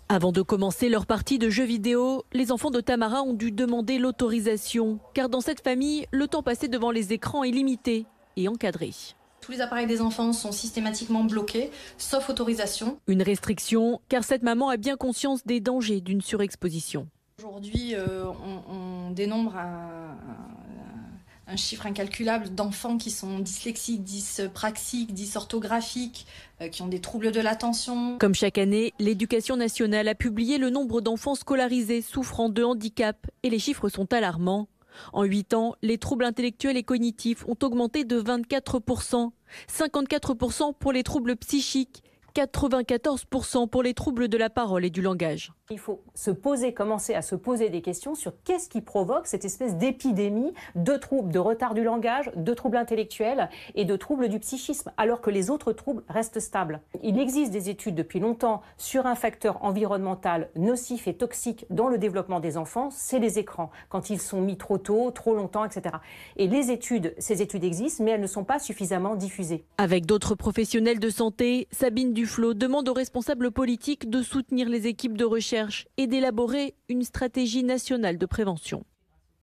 Avant de commencer leur partie de jeux vidéo, les enfants de Tamara ont dû demander l'autorisation, car dans cette famille, le temps passé devant les écrans est limité et encadré. Tous les appareils des enfants sont systématiquement bloqués, sauf autorisation. Une restriction, car cette maman a bien conscience des dangers d'une surexposition. Aujourd'hui, on dénombre un chiffre incalculable d'enfants qui sont dyslexiques, dyspraxiques, dysorthographiques, qui ont des troubles de l'attention. Comme chaque année, l'Éducation nationale a publié le nombre d'enfants scolarisés souffrant de handicap et les chiffres sont alarmants. En 8 ans, les troubles intellectuels et cognitifs ont augmenté de 24%, 54% pour les troubles psychiques, 94% pour les troubles de la parole et du langage. Il faut commencer à se poser des questions sur qu'est-ce qui provoque cette espèce d'épidémie de troubles de retard du langage, de troubles intellectuels et de troubles du psychisme, alors que les autres troubles restent stables. Il existe des études depuis longtemps sur un facteur environnemental nocif et toxique dans le développement des enfants, c'est les écrans, quand ils sont mis trop tôt, trop longtemps, etc. Et ces études existent, mais elles ne sont pas suffisamment diffusées. Avec d'autres professionnels de santé, Sabine Duflot demande aux responsables politiques de soutenir les équipes de recherche et d'élaborer une stratégie nationale de prévention.